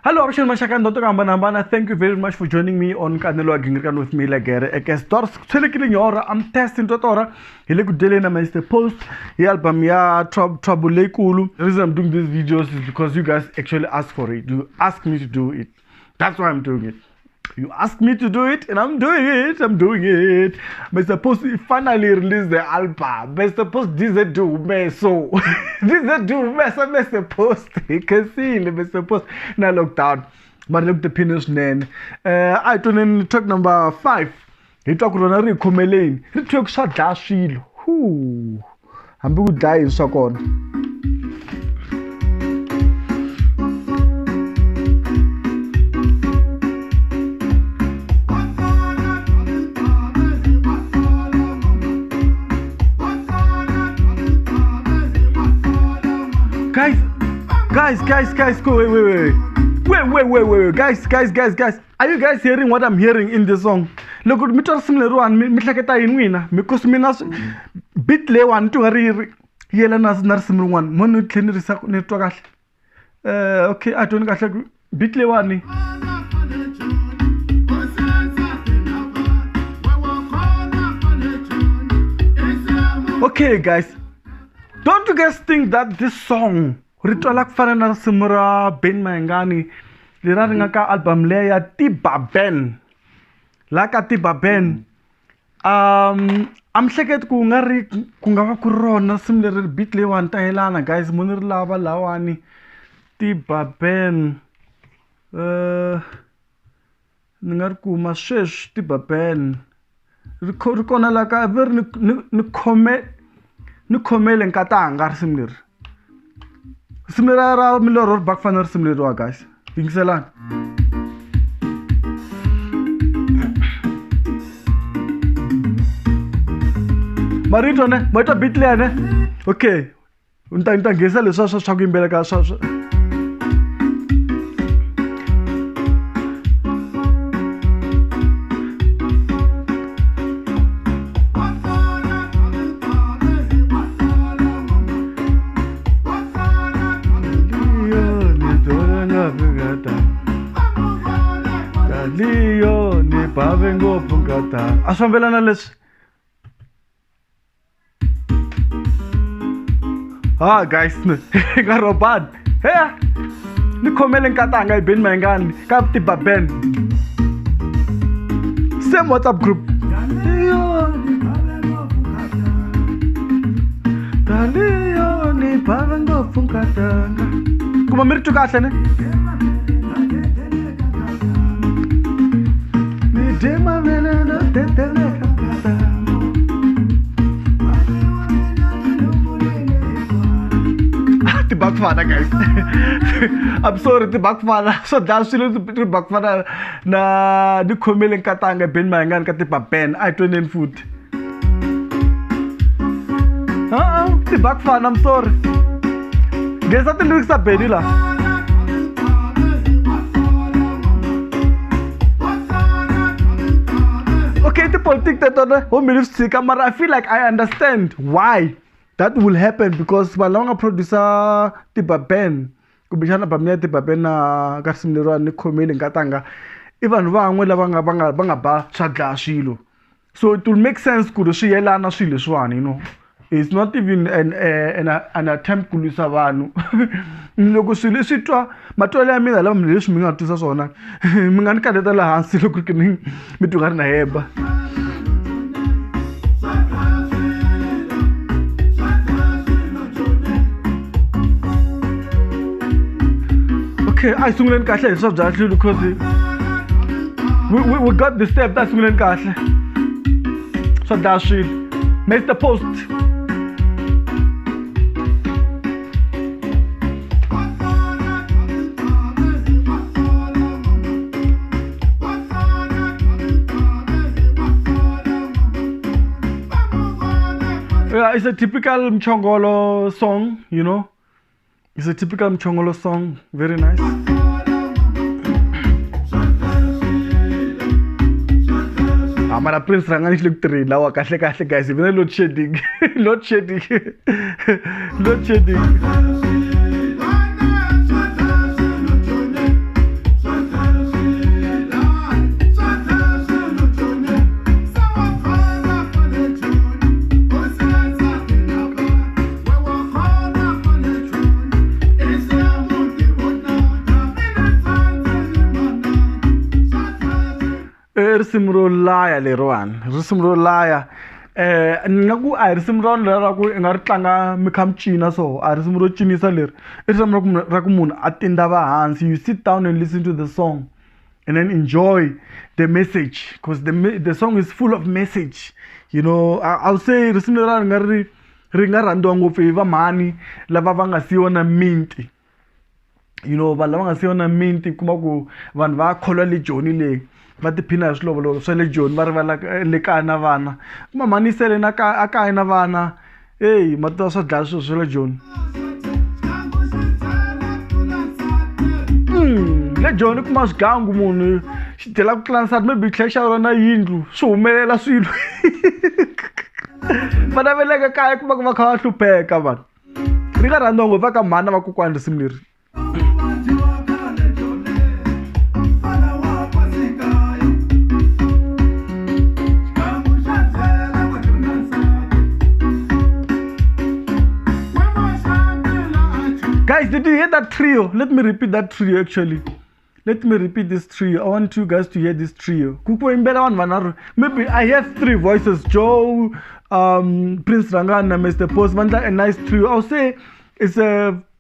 Hello, Abshel Mashakan, Dr. Ambanambana. Thank you very much for joining me on Nkanelo Gingirikani with me. Like a guest, I'm testing Totora. He look daily na Mr. Post. He album ya trouble Leyi Kulu. The reason I'm doing these videos is because you guys actually ask for it. You ask me to do it. That's why I'm doing it. You asked me to do it, and I'm doing it. Mr. Post finally released the album. Mr. Post did do me so. Did do me so. Mr. Post, you can see Mr. Post now looked out. But look the penis name. I turn in talk number 5. He talked on a recomelane. He took Swa Dlaya Swilo. Whoo, I'm going to die in Sokon. Guys, go wait, guys. Are you guys hearing what I'm hearing in the song? Look, me tell similar one, me tlaketa in wina, because me nas bit le one to hurry yela nas narsim one, monu cleaner is network. Okay, I don't get bit le one. Okay, guys, don't you guys think that this song Ritualak Farana Simura Ben Mangani, Liranga album Leyi Tiba Ben. Laka Tiba Ben. I'm second Kungari Kunga Kurona, similar bit le one Tailana, guys, Munir Lava Lawani Tiba Ben. Ningarku Mashesh Tiba Ben. Rukona Laka Ver Nukomel and Katanga similar. Similar Miller back fanner similar guys. Pingsalan. Marito ne, bata bitle ne. Okay. Unta gesa le so talking belaka so. Leo ni pavengo pungata. Asambelana les. Guys, garobad. Hey, ni komelen katanga Ben Mangani. Kapti baben. Same WhatsApp group. Leo ni pavengo pungata. Kuma mirchu kahle ne? The Bakfana guys. I'm sorry, the Bakfana. So that's still the Bakfana na the Komel and Katanga Ben Mangan Katipa Ben. I turn in food. The Bakfana, I'm sorry. Guess that the lyrics are Benilla. Okay, the politics that I feel like I understand why that will happen because Malonga producer Tiba Ben, Kubishana Bamia Tiba Ben, Garsimiro and Nikomel and Katanga, even Wangwela Banga Ba Swa Dlaya Swilo. So it will make sense Kurushi Elana Swilo Swan, you know. It's not even an attempt to lose Savanu. Logo Silisitra, Matola Mila Lam Lishminga to Sasona. Minganka de la Hansi looking me to Garna Heba. Okay, I soon learn Castle so that because we got the step that's Mulan Castle. So that's it. Mr. Post. Yeah, it's a typical Mchongolo song, you know. It's a typical Mchongolo song, very nice. Amara Prince Rangani look three now kashle guys even load shedding. Load shedding. risimu ro laya leriwani risimu ro laya ni nga ku a hi risimu ra ku i nga ri tlanga mi kha mi cina so a risimu ro cinisa leri I risimu ra ku munhu a tindava hansi you sit down and listen to the song and then enjoy the message because the song is full of message, you know. I'll say risimu ra ri nga rhandziwa ngopfu hi vamhani lava va nga siyiwa na minti, you know, vanhu lava nga siyiwa na minti kuma ku vanhu va kholwa le joni leyi va tiphina hi swilovolovo swa le joni va rivala le kaya na vana mamhani sele na a kaya na vana eyi matwa swa dlaya swilo swa le joni le joni kuma swigangu munhu xi dyela ku tlula nsati maybe tlhela xa rona yindlu swi humelela swilo vana va le kaya kuma ku va kha va hlupheka vanhu ri nga rhandziwa ngopfu ka mhani na vakokwani risimu leri. Guys, did you hear that trio? Let me repeat that trio actually. Let me repeat this trio. I want you guys to hear this trio. Maybe I have three voices. Joe, Prince Rangana, Mr. Post, Mandla, a nice trio. I'll say it's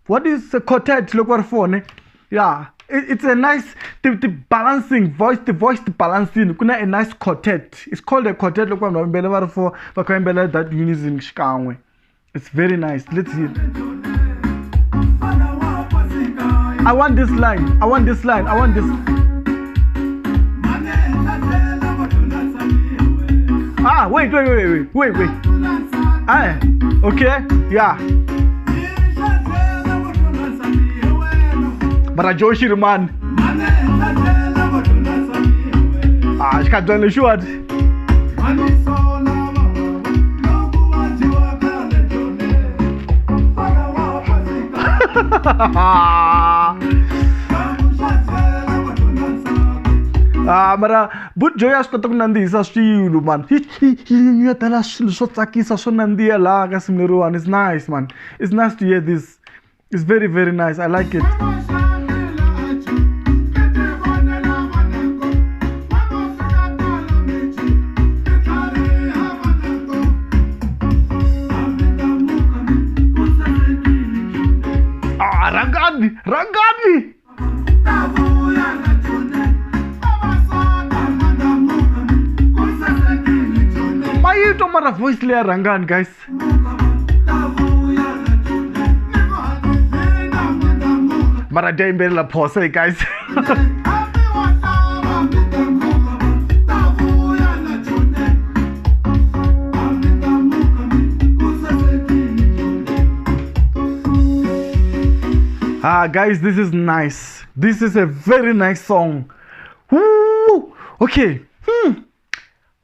what is a quartet? Look what for yeah. It's a nice the balancing voice, the balancing. Kuna a nice quartet. It's called a quartet. Look what I'm for that unison shikangwe. It's very nice. Let's hear it. I want this line. I want this line. I want this. Ah, wait. Ah, okay, yeah. But I Joshi man. Ah, I can't tell you what. Mara but joyous to nandisa swilo man. He tala swo tsakisa swo nandiya la ka simleruwan. It's nice man. It's nice to hear this. It's very very nice. I like it. Rangani. My tomorrow voice layer Rangan guys. Mara day la pause guys. Guys, this is nice. This is a very nice song. Woo! Okay.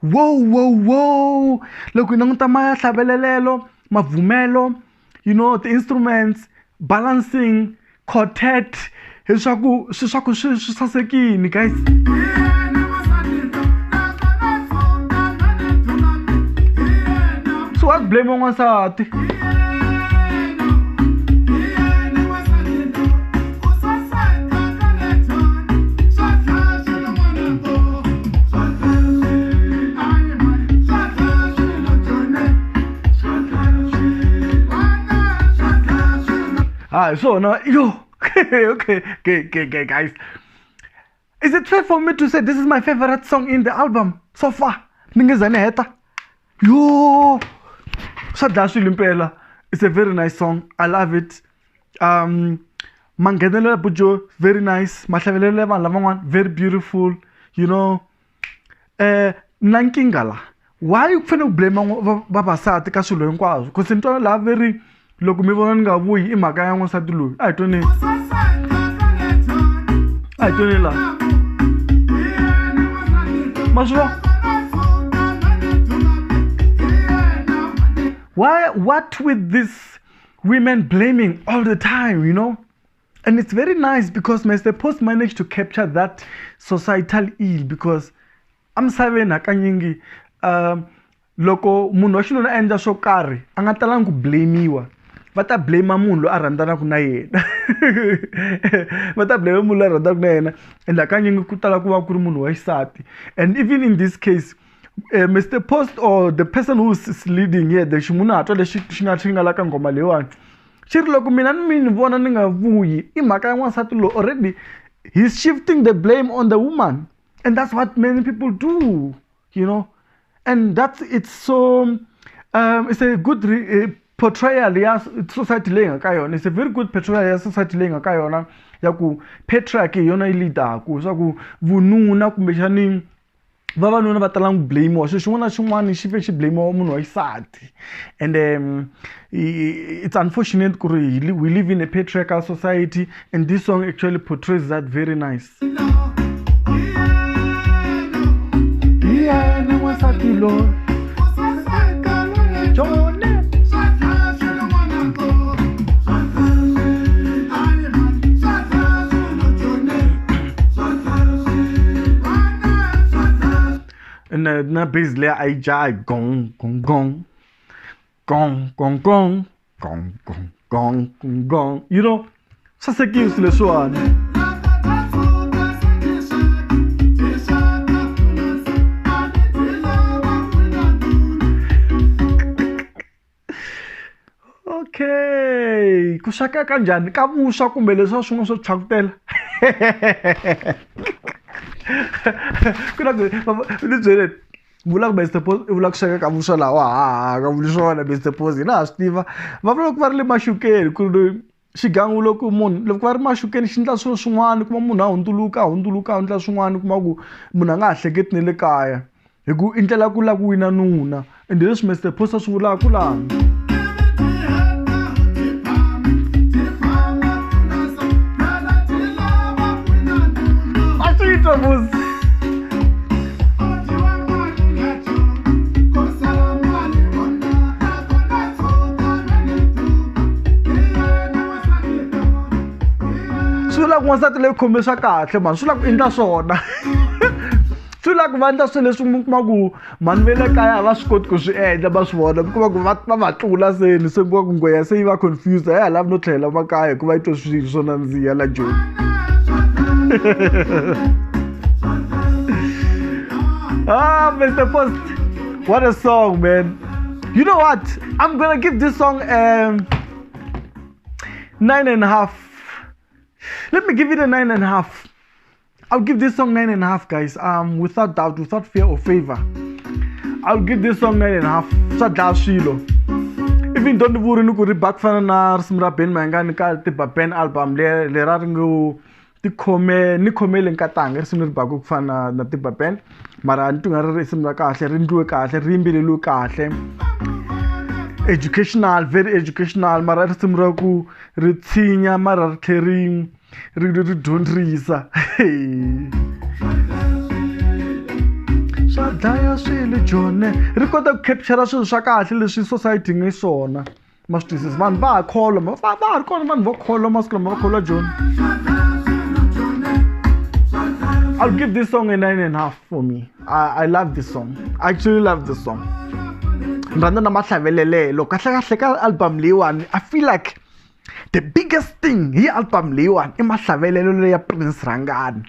Whoa. Look, we don't maya hlabelelelo, mavumelo, you know, the instruments, balancing, quartet. Shishaku shisasekini, guys. So what blame on us? So now, okay, guys. Is it fair for me to say this is my favorite song in the album so far? Yo, Swa Dlaya Swilo. It's a very nice song. I love it. Nkanelo Bujo, very nice. Very beautiful. You know, Nankingala. Why you blame Babasati Kasulo and Kwaz? Because in total, very. Look, me want to go in my guy. I don't know. Why? What with these women blaming all the time, you know? And it's very nice because Mr. Post managed to capture that societal ill because I'm saving a kanyingi. Loko munhu wa xinuna endla swo karhi a nga talangi ku blamiwa va ta blame munhu loyi a rhandzanaku na yena va ta blame munhu loyi a rhandzaka na yena and hakanyingi ku tala ku va ku ri munhu wa xisati. And even in this case Mr. Post or the person who is leading here the ximunhu hatwa lexi xi nga la ka ngoma leyiwani xi ri loko mina ni vona ni nga vuyi i mhaka ya n'wansati loyi already he's shifting the blame on the woman, and that's what many people do, you know. And it's so it's a good portrayal ya society leyi nga ka yona. It's a very good portrayal ya society leyi nga ka yona ya ku patriarchy yona yi leadaku swa ku vununa kumbexani vavanuna va talangu blame wa xin'wana na xin'wana xi fe xi blame wa munhu wa xisati. And it's unfortunate ku ri we live in a patriarchal society, and this song actually portrays that very nice. Na bass layer I jai gong gong gong gong gong gong gong gong gong gong gong, you know, sasekius le swan. Okay, kushaka kanjani ka vuswa kumbe leswa swin'wana swo chakutela kuna ni byele vula ku Mr. Post vula ku sweka ka vuswa lawa ka vuli swona Mr. Post hina swi tiva va vula ku va ri le maxukeni ku ri xigangu loko munhu loko va ri maxukeni xi ndla swilo swin'wana kuma munhu a hundzuluka a ndla swin'wana kuma ku munhu a nga ha hleketi ne le kaya hi ku i ndlela ku la ku wina nuna, and leswi Mr. Post a swi vulaka ku laha Vamos. Swila ku n'wansati leyi khomisa kahle mani swila ku endla swona swila ku va endla swilo leswi mi kuma ku mani ve le kaya a va swi koti ku swi endla va swi vona kuma ku va va tlula seni se kuva ku ngweya se yi va confused a ya lavi no tlhelela makaya hikuva yi twa swilo swo nandziha la joni. Mr. Post, what a song, man. You know what? I'm gonna give this song 9.5. Let me give it a 9.5. I'll give this song 9.5, guys. Without doubt, without fear or favor. I'll give this song 9.5. Swa Dlaya Swilo. Even don't worry, no go back for na smra ben mangani ka tiba ben album le raringo ni khome le nkatanga ri simri baku ku fana na tiba ben mara ntu nga ri simra kahle ri ndluwe kahle ri yimbeleliwe kahle, educational, very educational, mara ri simra ku ri tsinya mara ri tlheri ri dyondzisa. Swa Dlaya Swilo jone ri kota ku capture swilo swa kahle leswi society nge swona ma swi twisisa vanhu va ha kholwa va ha ri kona vanhu va kholwa masiku lama va kholwa joni. I'll give this song a 9.5 for me. I love this song. I actually love this song. Randa na mahlavelelelo kahle ka album leyiwani I feel like the biggest thing hi album leyiwani I mahlavelelo ya Prince Rangani.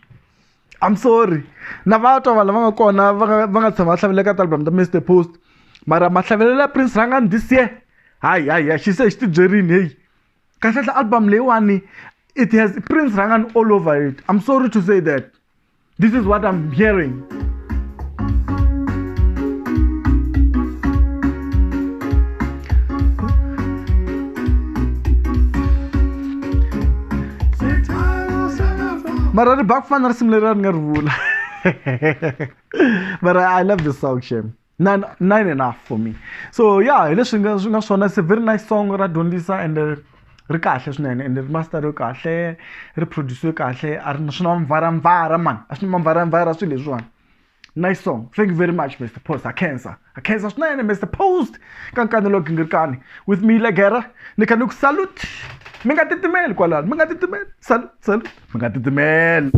I'm sorry. Na vatwa vanhu lava nga kona va nga tshama hlavelela ka album ta Mr. Post mara mahlavelelo ya Prince Rangani this year hayi she said xi byerini hey kahle album leyiwani it has Prince Rangani all over it. I'm sorry to say that. This is what I'm hearing. Mara ri back fan similar ngarvula. But I love this song, Shem. 9.5 for me. So yeah, it's a very nice song ra dyondzisa and ri kahle swinene and ri master ri kahle ri produce kahle a ri na swina mvaramvara man a swi mvaramvara swilo leswiwani. Nice song. Thank you very much, Mr. Post. I cancer swinene Mr. Post ka Nkanelo Gingirikani with me Leyi ni kha ni ku salute mi nga titimeli kwalano mi nga titimeli salute mi nga titimeli.